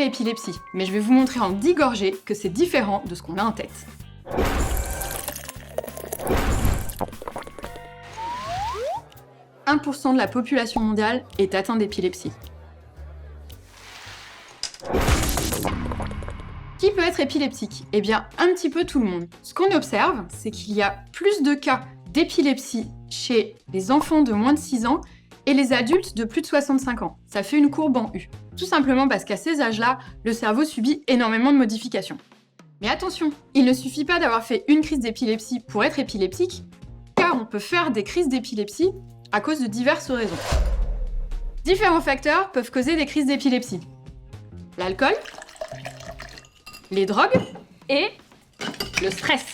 l'épilepsie, mais je vais vous montrer en 10 gorgées que c'est différent de ce qu'on a en tête. « 1% de la population mondiale est atteinte d'épilepsie. » Qui peut être épileptique? Eh bien, un petit peu tout le monde. Ce qu'on observe, c'est qu'il y a plus de cas d'épilepsie chez les enfants de moins de 6 ans et les adultes de plus de 65 ans. Ça fait une courbe en U. Tout simplement parce qu'à ces âges-là, le cerveau subit énormément de modifications. Mais attention, il ne suffit pas d'avoir fait une crise d'épilepsie pour être épileptique, car on peut faire des crises d'épilepsie à cause de diverses raisons. Différents facteurs peuvent causer des crises d'épilepsie. L'alcool, les drogues et le stress.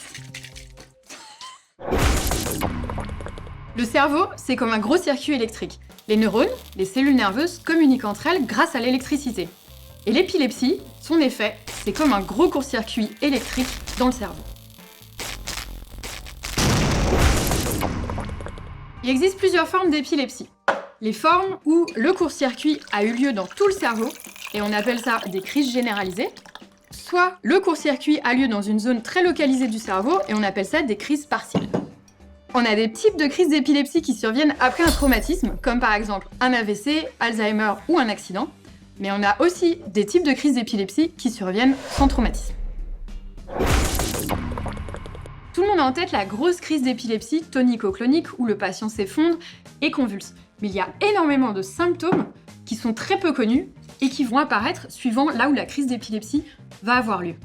Le cerveau, c'est comme un gros circuit électrique. Les neurones, les cellules nerveuses, communiquent entre elles grâce à l'électricité. Et l'épilepsie, son effet, c'est comme un gros court-circuit électrique dans le cerveau. Il existe plusieurs formes d'épilepsie. Les formes où le court-circuit a eu lieu dans tout le cerveau, et on appelle ça des crises généralisées. Soit le court-circuit a lieu dans une zone très localisée du cerveau, et on appelle ça des crises partielles. On a des types de crises d'épilepsie qui surviennent après un traumatisme, comme par exemple un AVC, Alzheimer ou un accident. Mais on a aussi des types de crises d'épilepsie qui surviennent sans traumatisme. Tout le monde a en tête la grosse crise d'épilepsie tonico-clonique où le patient s'effondre et convulse. Mais il y a énormément de symptômes qui sont très peu connus et qui vont apparaître suivant là où la crise d'épilepsie va avoir lieu.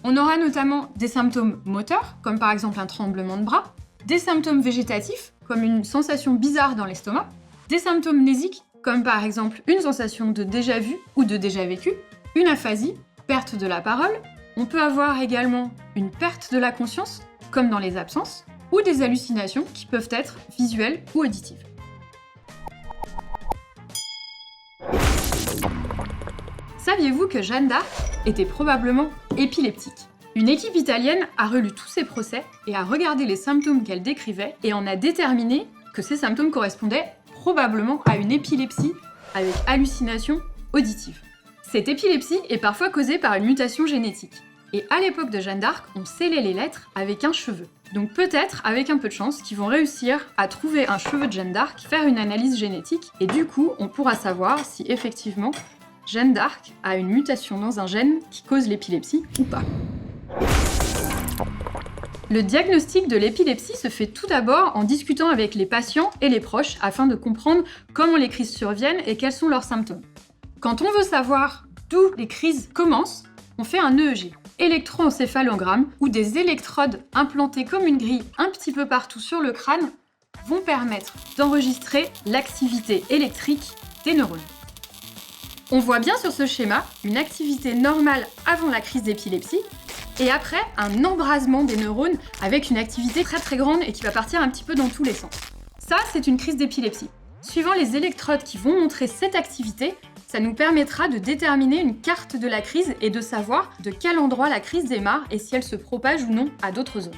On aura notamment des symptômes moteurs, comme par exemple un tremblement de bras, des symptômes végétatifs, comme une sensation bizarre dans l'estomac, des symptômes mnésiques, comme par exemple une sensation de déjà-vu ou de déjà-vécu, une aphasie, perte de la parole. On peut avoir également une perte de la conscience, comme dans les absences, ou des hallucinations qui peuvent être visuelles ou auditives. Saviez-vous que Jeanne d'Arc était probablement épileptique? Une équipe italienne a relu tous ses procès et a regardé les symptômes qu'elle décrivait et en a déterminé que ces symptômes correspondaient probablement à une épilepsie avec hallucination auditive. Cette épilepsie est parfois causée par une mutation génétique. Et à l'époque de Jeanne d'Arc, on scellait les lettres avec un cheveu. Donc peut-être, avec un peu de chance, qu'ils vont réussir à trouver un cheveu de Jeanne d'Arc, faire une analyse génétique, et du coup, on pourra savoir si effectivement Jeanne d'Arc a une mutation dans un gène qui cause l'épilepsie ou pas. Le diagnostic de l'épilepsie se fait tout d'abord en discutant avec les patients et les proches afin de comprendre comment les crises surviennent et quels sont leurs symptômes. Quand on veut savoir d'où les crises commencent, on fait un EEG, électroencéphalogramme, où des électrodes implantées comme une grille un petit peu partout sur le crâne vont permettre d'enregistrer l'activité électrique des neurones. On voit bien sur ce schéma une activité normale avant la crise d'épilepsie et après un embrasement des neurones avec une activité très très grande et qui va partir un petit peu dans tous les sens. Ça, c'est une crise d'épilepsie. Suivant les électrodes qui vont montrer cette activité, ça nous permettra de déterminer une carte de la crise et de savoir de quel endroit la crise démarre et si elle se propage ou non à d'autres zones.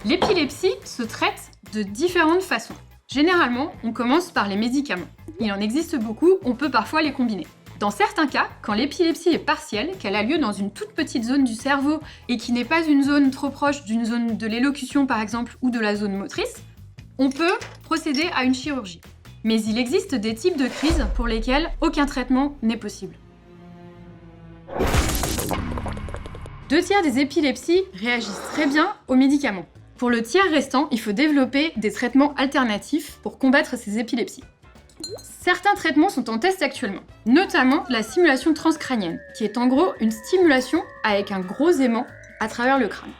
L'épilepsie se traite de différentes façons. Généralement, on commence par les médicaments. Il en existe beaucoup, on peut parfois les combiner. Dans certains cas, quand l'épilepsie est partielle, qu'elle a lieu dans une toute petite zone du cerveau et qui n'est pas une zone trop proche d'une zone de l'élocution par exemple ou de la zone motrice, on peut procéder à une chirurgie. Mais il existe des types de crises pour lesquelles aucun traitement n'est possible. 2/3 des épilepsies réagissent très bien aux médicaments. Pour le tiers restant, il faut développer des traitements alternatifs pour combattre ces épilepsies. Certains traitements sont en test actuellement, notamment la stimulation transcrânienne, qui est en gros une stimulation avec un gros aimant à travers le crâne.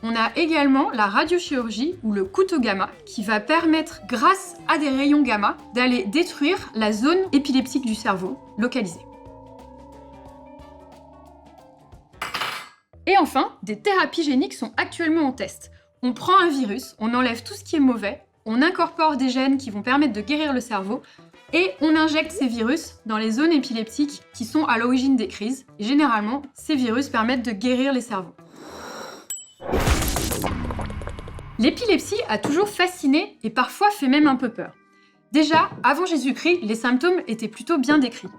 On a également la radiochirurgie ou le couteau gamma qui va permettre, grâce à des rayons gamma, d'aller détruire la zone épileptique du cerveau localisée. Et enfin, des thérapies géniques sont actuellement en test. On prend un virus, on enlève tout ce qui est mauvais, on incorpore des gènes qui vont permettre de guérir le cerveau et on injecte ces virus dans les zones épileptiques qui sont à l'origine des crises. Et généralement, ces virus permettent de guérir les cerveaux. L'épilepsie a toujours fasciné et parfois fait même un peu peur. Déjà, avant Jésus-Christ, les symptômes étaient plutôt bien décrits.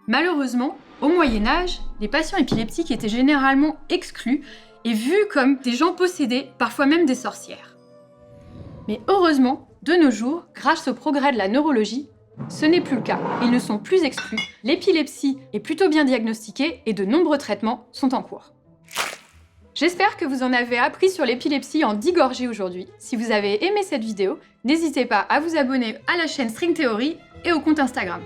Malheureusement, au Moyen-Âge, les patients épileptiques étaient généralement exclus et vus comme des gens possédés, parfois même des sorcières. Mais heureusement, de nos jours, grâce au progrès de la neurologie, ce n'est plus le cas. Ils ne sont plus exclus, l'épilepsie est plutôt bien diagnostiquée et de nombreux traitements sont en cours. J'espère que vous en avez appris sur l'épilepsie en 10 gorgées aujourd'hui. Si vous avez aimé cette vidéo, n'hésitez pas à vous abonner à la chaîne String Theory et au compte Instagram.